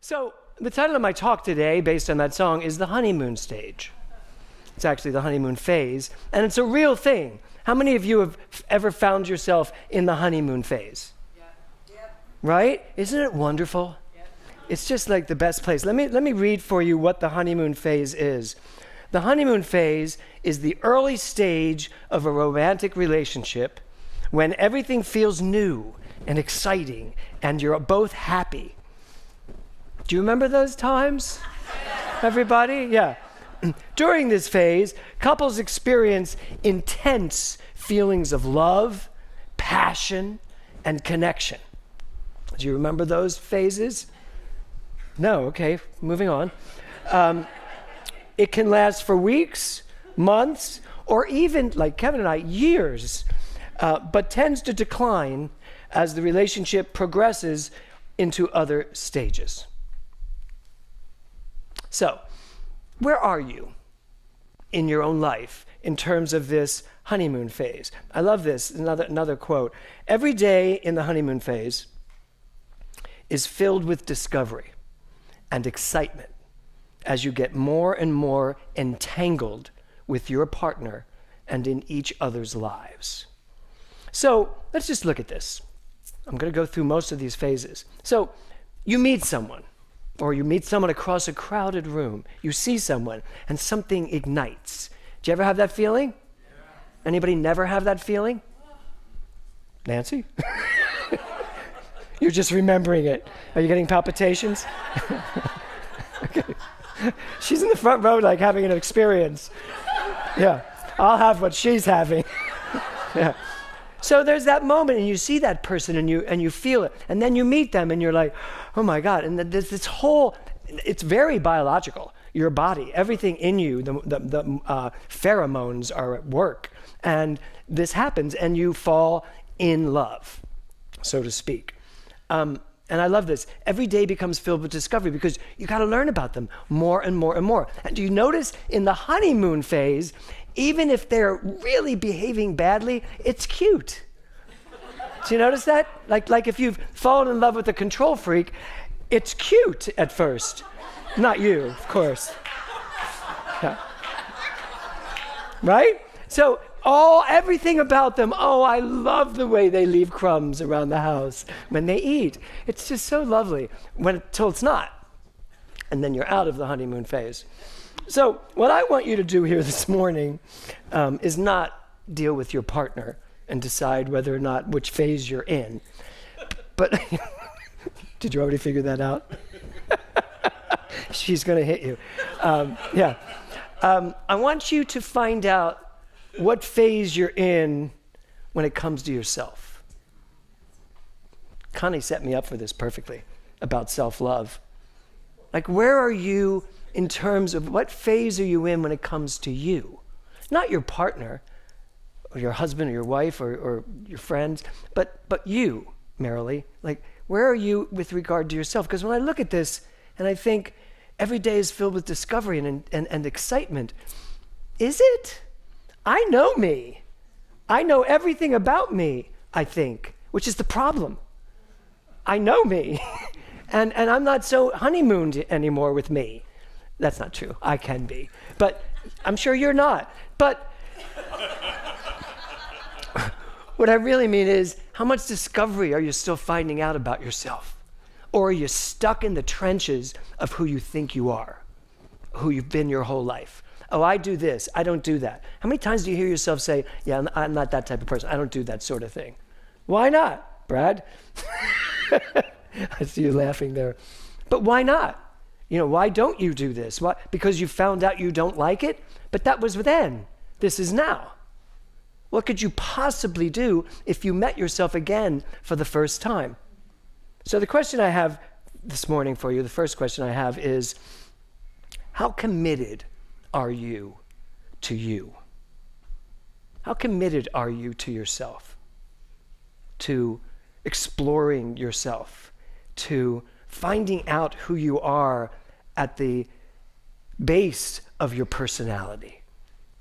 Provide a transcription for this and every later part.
So the title of my talk today, based on that song, is The Honeymoon Stage. It's actually the honeymoon phase, and it's a real thing. How many of you have ever found yourself in the honeymoon phase? Yeah. Right? Isn't it wonderful? Yeah. It's just like the best place. Let me read for you what the honeymoon phase is. The honeymoon phase is the early stage of a romantic relationship when everything feels new and exciting and you're both happy. Do you remember those times? Everybody? Yeah. During this phase, couples experience intense feelings of love, passion, and connection. Do you remember those phases? No, okay, moving on. It can last for weeks, months, or even, like Kevin and I, years, but tends to decline as the relationship progresses into other stages. So, where are you in your own life in terms of this honeymoon phase? I love this, another quote. Every day in the honeymoon phase is filled with discovery and excitement as you get more and more entangled with your partner and in each other's lives. So, let's just look at this. I'm going to go through most of these phases. So, you meet someone. Or you meet someone across a crowded room. You see someone and something ignites. Do you ever have that feeling? Yeah. Anybody never have that feeling? Nancy? You're just remembering it. Are you getting palpitations? Okay. She's in the front row like having an experience. Yeah, I'll have what she's having. Yeah. So there's that moment and you see that person and you feel it. And then you meet them and you're like, oh my God. And there's this whole, it's very biological. Your body, everything in you, the pheromones are at work. And this happens and you fall in love, so to speak. And I love this. Every day becomes filled with discovery because you got to learn about them more and more and more. And do you notice in the honeymoon phase, even if they're really behaving badly, it's cute. Do you notice that? Like if you've fallen in love with a control freak, it's cute at first. Not you, of course. Yeah. Right? So everything about them, I love the way they leave crumbs around the house when they eat. It's just so lovely till it's not. And then you're out of the honeymoon phase. So what I want you to do here this morning is not deal with your partner and decide whether or not which phase you're in. But did you already figure that out? She's going to hit you. Yeah. I want you to find out what phase you're in when it comes to yourself. Connie set me up for this perfectly about self-love. Like, where are you in terms of what phase are you in when it comes to you? Not your partner, or your husband, or your wife, or your friends, but you, Marilee. Like, where are you with regard to yourself? Because when I look at this, and I think every day is filled with discovery and excitement, is it? I know me. I know everything about me, I think, which is the problem. I know me. And I'm not so honeymooned anymore with me. That's not true. I can be. But I'm sure you're not. But what I really mean is, how much discovery are you still finding out about yourself? Or are you stuck in the trenches of who you think you are, who you've been your whole life? Oh, I do this. I don't do that. How many times do you hear yourself say, yeah, I'm not that type of person. I don't do that sort of thing. Why not, Brad? I see you laughing there. But why not? Why don't you do this? Why? Because you found out you don't like it? But that was then. This is now. What could you possibly do if you met yourself again for the first time? So the question I have this morning for you, the first question I have is, how committed are you to you? How committed are you to yourself? To exploring yourself? To finding out who you are at the base of your personality?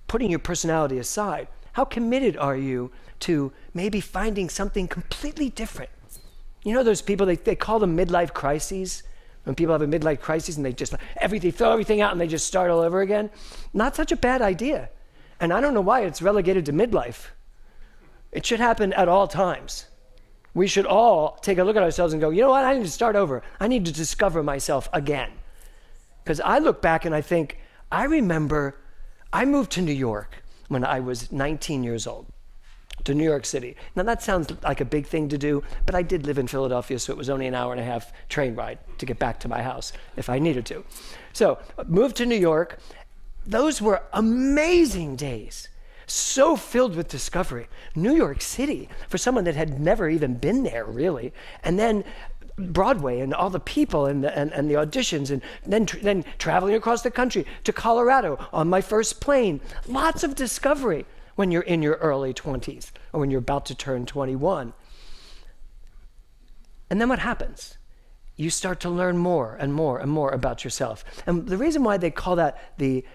Putting your personality aside, how committed are you to maybe finding something completely different? You know those people, they call them midlife crises? When people have a midlife crisis and they just throw everything out and they just start all over again, not such a bad idea. And I don't know why it's relegated to midlife. It should happen at all times. We should all take a look at ourselves and go, you know what, I need to start over. I need to discover myself again. Because I look back and I think, I remember I moved to New York when I was 19 years old, to New York City. Now that sounds like a big thing to do, but I did live in Philadelphia, so it was only an hour and a half train ride to get back to my house if I needed to. So moved to New York. Those were amazing days, so filled with discovery. New York City, for someone that had never even been there really, and then Broadway and all the people and the auditions, and then traveling across the country to Colorado on my first plane. Lots of discovery when you're in your early 20s or when you're about to turn 21. And then what happens? You start to learn more and more and more about yourself. And the reason why they call that the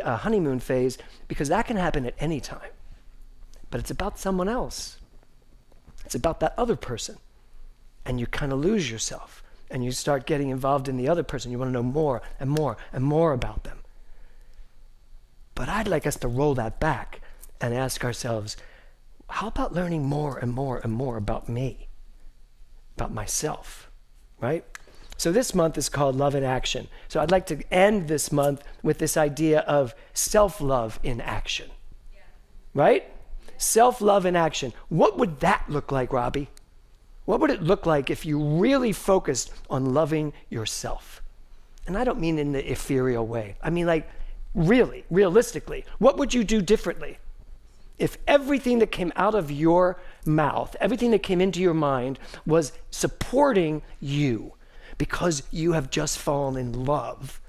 honeymoon phase, because that can happen at any time. But it's about someone else. It's about that other person. And you kind of lose yourself. And you start getting involved in the other person. You want to know more and more and more about them. But I'd like us to roll that back and ask ourselves, how about learning more and more and more about me? About myself, right? So this month is called Love in Action. So I'd like to end this month with this idea of self-love in action, right? Self-love in action. What would that look like, Robbie? What would it look like if you really focused on loving yourself? And I don't mean in the ethereal way. I mean like really, realistically. What would you do differently? If everything that came out of your mouth, everything that came into your mind was supporting you because you have just fallen in love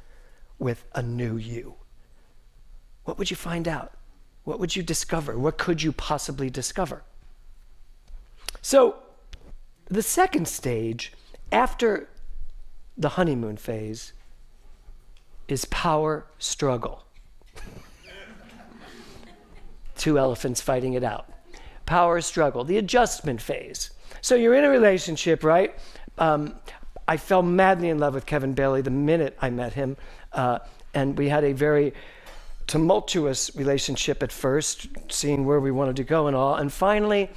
with a new you, what would you find out? What would you discover? What could you possibly discover? So the second stage after the honeymoon phase is power struggle. Two elephants fighting it out. Power struggle, the adjustment phase. So you're in a relationship, right? I fell madly in love with Kevin Bailey the minute I met him. And we had a very tumultuous relationship at first, seeing where we wanted to go and all. And finally,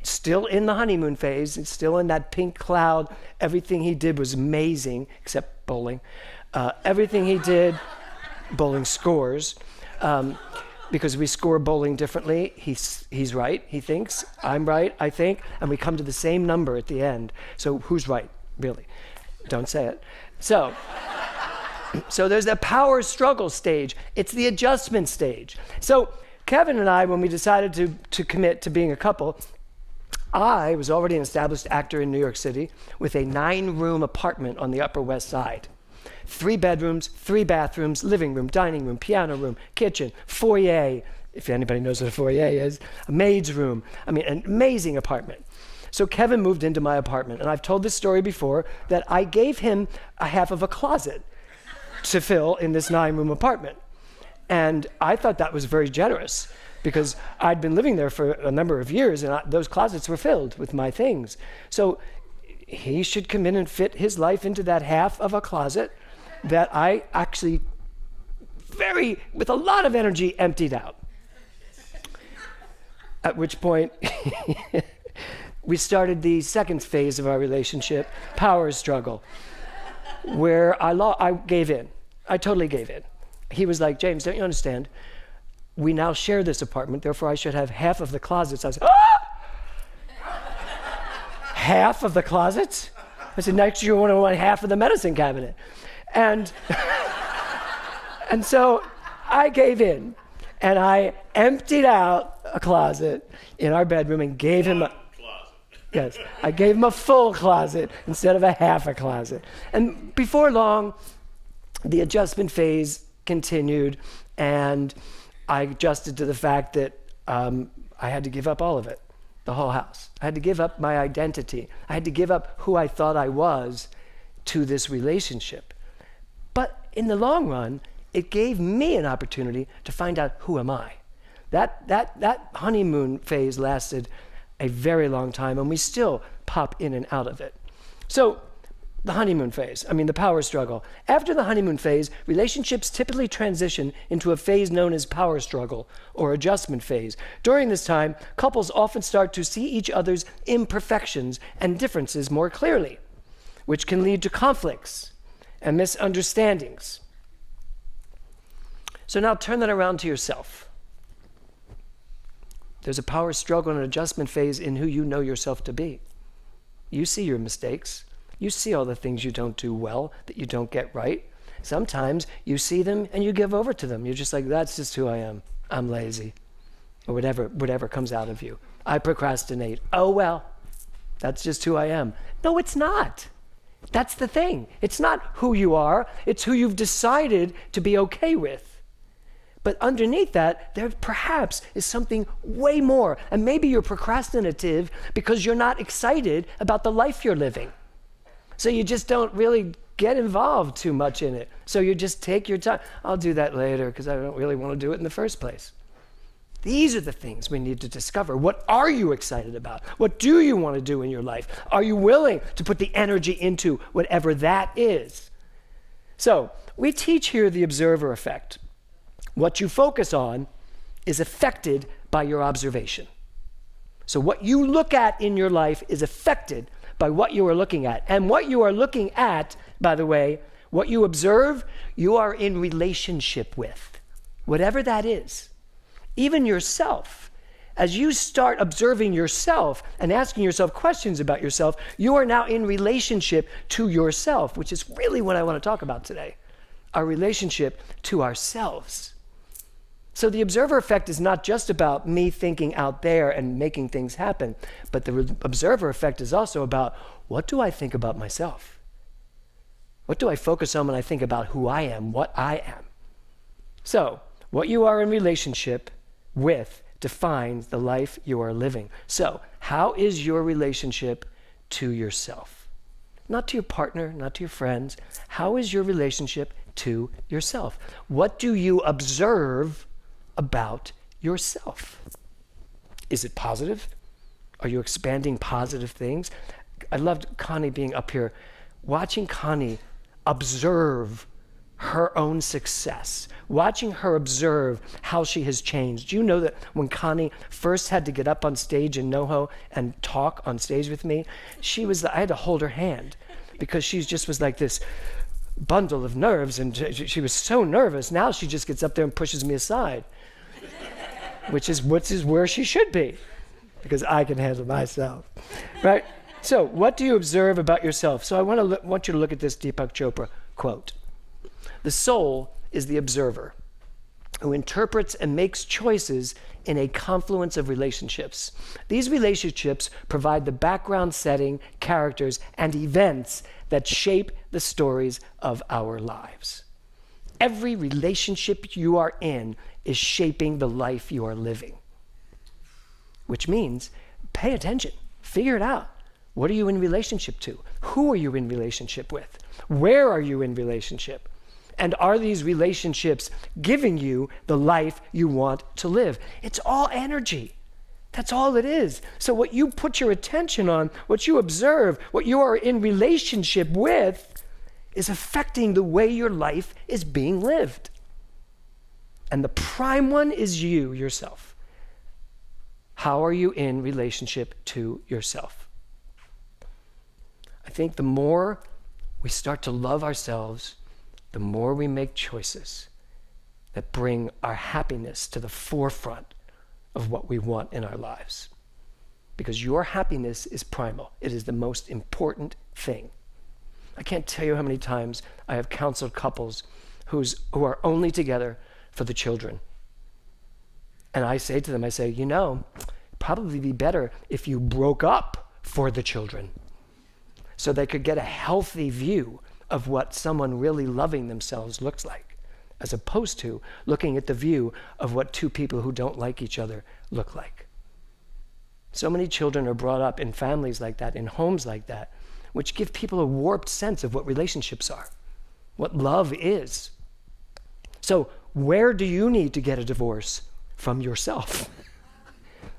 still in the honeymoon phase, it's still in that pink cloud. Everything he did was amazing, except bowling. Everything he did, bowling scores. Because we score bowling differently. He's right, he thinks. I'm right, I think. And we come to the same number at the end. So who's right, really? Don't say it. So there's the power struggle stage. It's the adjustment stage. So Kevin and I, when we decided to commit to being a couple, I was already an established actor in New York City with a 9-room apartment on the Upper West Side. 3 bedrooms, 3 bathrooms, living room, dining room, piano room, kitchen, foyer, if anybody knows what a foyer is, a maid's room. I mean, an amazing apartment. So Kevin moved into my apartment, and I've told this story before, that I gave him a half of a closet to fill in this 9-room apartment. And I thought that was very generous, because I'd been living there for a number of years, and those closets were filled with my things. So he should come in and fit his life into that half of a closet that I actually with a lot of energy, emptied out. At which point, we started the second phase of our relationship, power struggle, where I gave in. I totally gave in. He was like, James, don't you understand? We now share this apartment, therefore I should have half of the closets. I was, half of the closets? I said, next year you want half of the medicine cabinet. And so I gave in, and I emptied out a closet in our bedroom and gave him I gave him a full closet instead of a half a closet. And before long, the adjustment phase continued, and I adjusted to the fact that I had to give up all of it, the whole house. I had to give up my identity. I had to give up who I thought I was to this relationship. But in the long run, it gave me an opportunity to find out, who am I? That honeymoon phase lasted a very long time, and we still pop in and out of it. So The honeymoon phase, the power struggle. After the honeymoon phase, relationships typically transition into a phase known as power struggle or adjustment phase. During this time, couples often start to see each other's imperfections and differences more clearly, which can lead to conflicts and misunderstandings. So now turn that around to yourself. There's a power struggle and an adjustment phase in who you know yourself to be. You see your mistakes. You see all the things you don't do well, that you don't get right. Sometimes you see them and you give over to them. You're just like, that's just who I am. I'm lazy. Or whatever comes out of you. I procrastinate. Oh, well, that's just who I am. No, it's not. That's the thing. It's not who you are. It's who you've decided to be okay with. But underneath that, there perhaps is something way more. And maybe you're procrastinative because you're not excited about the life you're living. So you just don't really get involved too much in it. So you just take your time. I'll do that later because I don't really want to do it in the first place. These are the things we need to discover. What are you excited about? What do you want to do in your life? Are you willing to put the energy into whatever that is? So we teach here the observer effect. What you focus on is affected by your observation. So what you look at in your life is affected by what you are looking at. And what you are looking at, by the way, what you observe, you are in relationship with. Whatever that is. Even yourself. As you start observing yourself and asking yourself questions about yourself, you are now in relationship to yourself, which is really what I want to talk about today. Our relationship to ourselves. So the observer effect is not just about me thinking out there and making things happen, but the observer effect is also about, what do I think about myself? What do I focus on when I think about who I am, what I am? So, what you are in relationship with defines the life you are living. So, how is your relationship to yourself? Not to your partner, not to your friends. How is your relationship to yourself? What do you observe about yourself? Is it positive? Are you expanding positive things? I loved Connie being up here, watching Connie observe her own success, watching her observe how she has changed. You know that when Connie first had to get up on stage in NoHo and talk on stage with me, I had to hold her hand because she just was like this bundle of nerves, and she was so nervous. Now she just gets up there and pushes me aside. which is where she should be, because I can handle myself, right? So what do you observe about yourself? So I want you to look at this Deepak Chopra quote. The soul is the observer who interprets and makes choices in a confluence of relationships. These relationships provide the background setting, characters, and events that shape the stories of our lives. Every relationship you are in is shaping the life you are living. Which means, pay attention, figure it out. What are you in relationship to? Who are you in relationship with? Where are you in relationship? And are these relationships giving you the life you want to live? It's all energy. That's all it is. So what you put your attention on, what you observe, what you are in relationship with, is affecting the way your life is being lived. And the prime one is you, yourself. How are you in relationship to yourself? I think the more we start to love ourselves, the more we make choices that bring our happiness to the forefront of what we want in our lives. Because your happiness is primal. It is the most important thing. I can't tell you how many times I have counseled couples who are only together for the children. And I say to them, probably be better if you broke up for the children, so they could get a healthy view of what someone really loving themselves looks like, as opposed to looking at the view of what two people who don't like each other look like. So many children are brought up in families like that, in homes like that, which give people a warped sense of what relationships are, what love is. So where do you need to get a divorce? From yourself.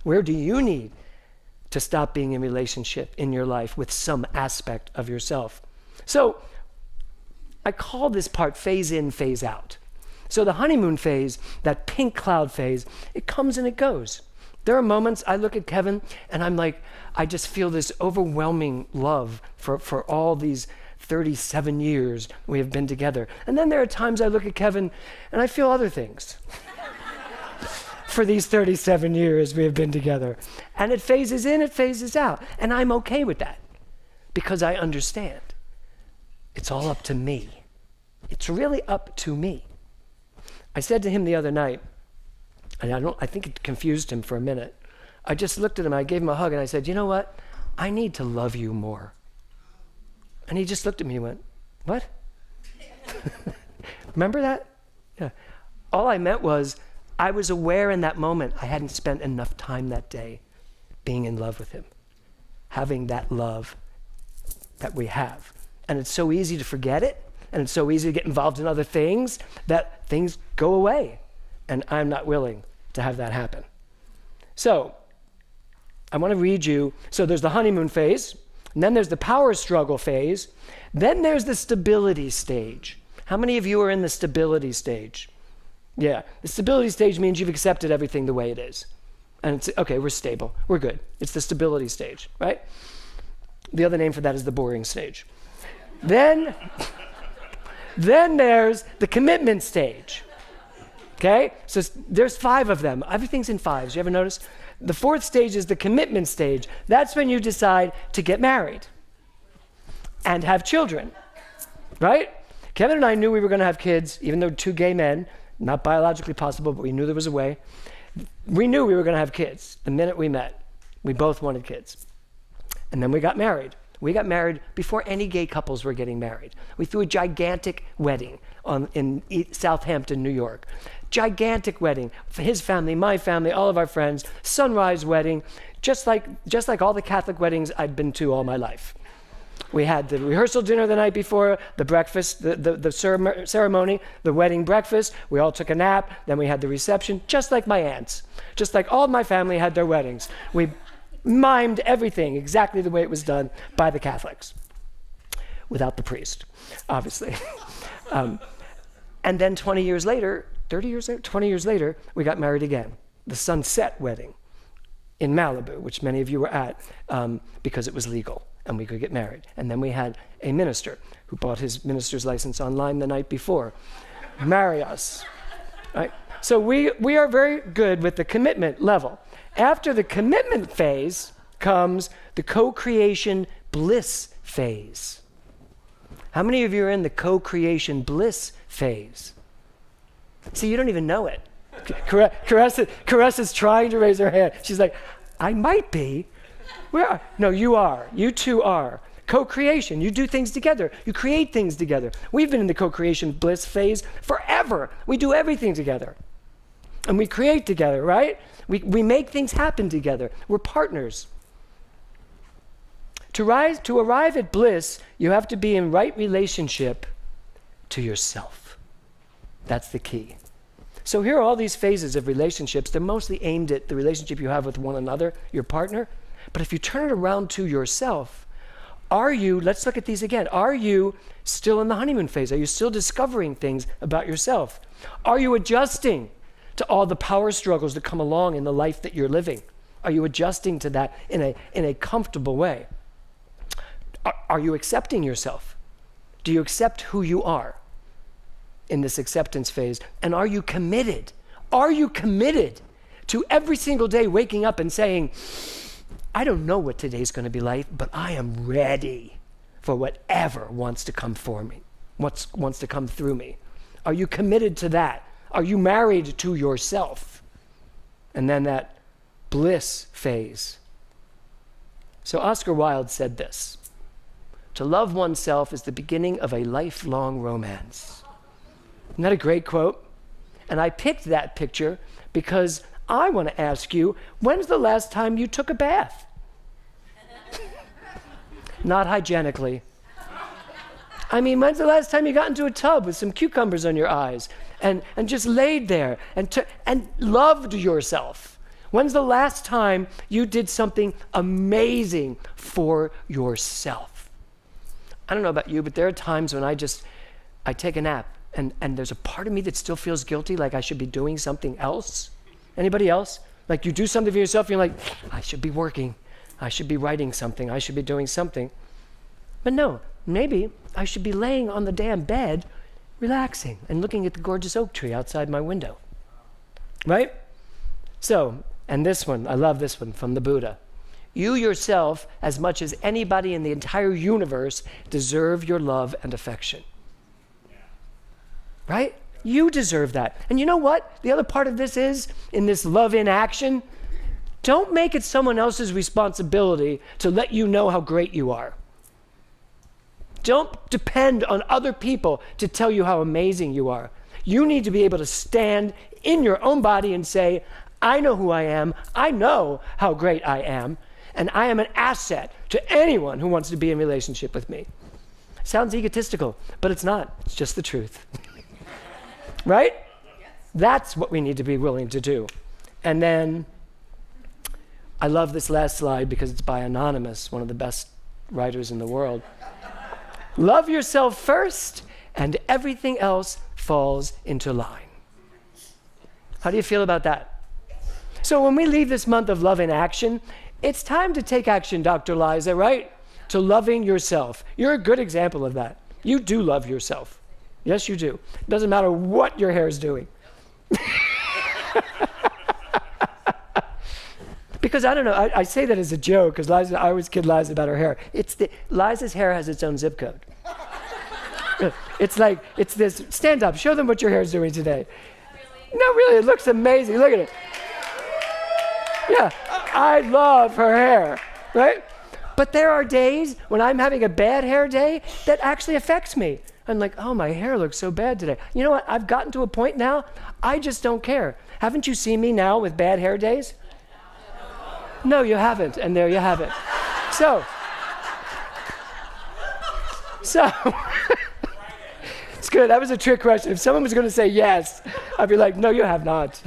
Where do you need to stop being in relationship in your life with some aspect of yourself? So I call this part phase in, phase out. So the honeymoon phase, that pink cloud phase, it comes and it goes. There are moments I look at Kevin and I'm like, I just feel this overwhelming love for all these 37 years we have been together. And then there are times I look at Kevin and I feel other things for these 37 years we have been together. And it phases in, it phases out. And I'm okay with that because I understand. It's all up to me. It's really up to me. I said to him the other night, and I think it confused him for a minute. I just looked at him, I gave him a hug, and I said, you know what? I need to love you more. And he just looked at me and went, what? Remember that? Yeah. All I meant was, I was aware in that moment I hadn't spent enough time that day being in love with him, having that love that we have. And it's so easy to forget it, and it's so easy to get involved in other things that things go away. And I'm not willing to have that happen. So, I want to read you. So there's the honeymoon phase, and then there's the power struggle phase, then there's the stability stage. How many of you are in the stability stage? Yeah, the stability stage means you've accepted everything the way it is. And it's, okay, we're stable, we're good. It's the stability stage, right? The other name for that is the boring stage. Then there's the commitment stage. Okay? So there's 5 of them. Everything's in 5s. You ever notice? The 4th stage is the commitment stage. That's when you decide to get married and have children. Right? Kevin and I knew we were going to have kids, even though 2 gay men, not biologically possible, but we knew there was a way. We knew we were going to have kids the minute we met. We both wanted kids. And then we got married. We got married before any gay couples were getting married. We threw a gigantic wedding in Southampton, New York. Gigantic wedding for his family, my family, all of our friends. Sunrise wedding, just like all the Catholic weddings I'd been to all my life. We had the rehearsal dinner the night before, the breakfast, the ceremony, the wedding breakfast. We all took a nap. Then we had the reception, just like my aunts. Just like all of my family had their weddings. We mimed everything exactly the way it was done by the Catholics, without the priest, obviously. And then 20 years later, 30 years later, 20 years later, we got married again. The sunset wedding in Malibu, which many of you were at because it was legal and we could get married. And then we had a minister who bought his minister's license online the night before, marry us. Right? So we are very good with the commitment level. After the commitment phase comes the co-creation bliss phase. How many of you are in the co-creation bliss phase? See, you don't even know it. Caresa's trying to raise her hand. She's like, I might be. Where? No, you are. You two are. Co-creation. You do things together. You create things together. We've been in the co-creation bliss phase forever. We do everything together. And we create together, right? We make things happen together. We're partners. To arrive at bliss, you have to be in right relationship to yourself. That's the key. So here are all these phases of relationships. They're mostly aimed at the relationship you have with one another, your partner. But if you turn it around to yourself, let's look at these again. Are you still in the honeymoon phase? Are you still discovering things about yourself? Are you adjusting to all the power struggles that come along in the life that you're living? Are you adjusting to that in a comfortable way? Are you accepting yourself? Do you accept who you are in this acceptance phase? And are you committed? Are you committed to every single day waking up and saying, I don't know what today's going to be like, but I am ready for whatever wants to come for me, wants to come through me? Are you committed to that? Are you married to yourself? And then that bliss phase. So Oscar Wilde said this: to love oneself is the beginning of a lifelong romance. Isn't that a great quote? And I picked that picture because I want to ask you, when's the last time you took a bath? Not hygienically. I mean, when's the last time you got into a tub with some cucumbers on your eyes and just laid there and loved yourself? When's the last time you did something amazing for yourself? I don't know about you, but there are times when I take a nap and there's a part of me that still feels guilty, like I should be doing something else. Anybody else? Like you do something for yourself, and you're like, I should be working. I should be writing something. I should be doing something. But no, maybe I should be laying on the damn bed, relaxing and looking at the gorgeous oak tree outside my window. Right? So, and this one, I love this one from the Buddha. You yourself, as much as anybody in the entire universe, deserve your love and affection. Right? You deserve that. And you know what? The other part of this is, in this love in action, don't make it someone else's responsibility to let you know how great you are. Don't depend on other people to tell you how amazing you are. You need to be able to stand in your own body and say, I know who I am. I know how great I am. And I am an asset to anyone who wants to be in relationship with me. Sounds egotistical, but it's not. It's just the truth. Right? Yes. That's what we need to be willing to do. And then, I love this last slide because it's by Anonymous, one of the best writers in the world. Love yourself first, and everything else falls into line. How do you feel about that? So when we leave this month of love in action, it's time to take action, Dr. Liza, right? To loving yourself. You're a good example of that. You do love yourself. Yes, you do. It doesn't matter what your hair is doing. Because I don't know, I say that as a joke, because I always kid Liza about her hair. Liza's hair has its own zip code. It's like, it's this, stand up, show them what your hair is doing today. Really? No, really, it looks amazing. Look at it. Yeah, I love her hair, right? But there are days when I'm having a bad hair day that actually affects me. I'm like, oh, my hair looks so bad today. You know what? I've gotten to a point now, I just don't care. Haven't you seen me now with bad hair days? No, you haven't, and there you have it. So, it's good. That was a trick question. If someone was going to say yes, I'd be like, no, you have not.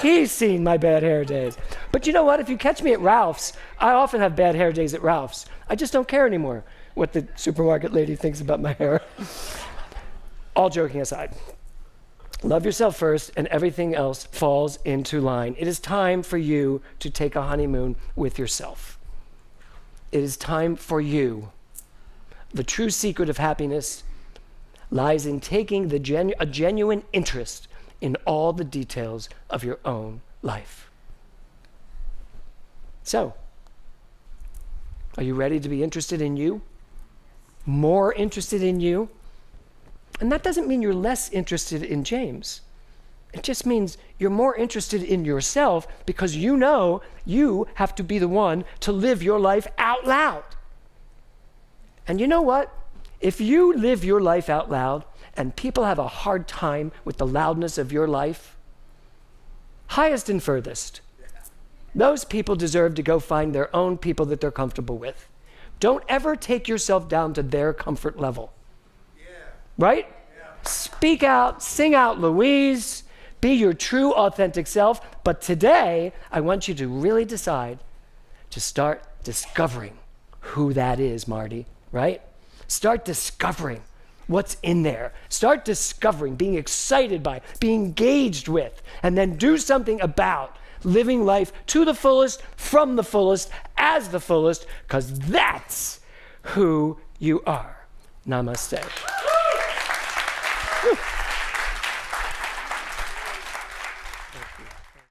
He's seen my bad hair days. But you know what? If you catch me at Ralph's, I often have bad hair days at Ralph's. I just don't care anymore what the supermarket lady thinks about my hair. All joking aside, love yourself first and everything else falls into line. It is time for you to take a honeymoon with yourself. It is time for you. The true secret of happiness lies in taking a genuine interest in all the details of your own life. So, are you ready to be interested in you? More interested in you? And that doesn't mean you're less interested in James. It just means you're more interested in yourself because you know you have to be the one to live your life out loud. And you know what? If you live your life out loud and people have a hard time with the loudness of your life, highest and furthest, those people deserve to go find their own people that they're comfortable with. Don't ever take yourself down to their comfort level. Right? Yeah. Speak out, sing out, Louise. Be your true, authentic self. But today, I want you to really decide to start discovering who that is, Marty. Right? Start discovering what's in there. Start discovering, being excited by, being engaged with, and then do something about living life to the fullest, from the fullest, as the fullest, because that's who you are. Namaste. Woo.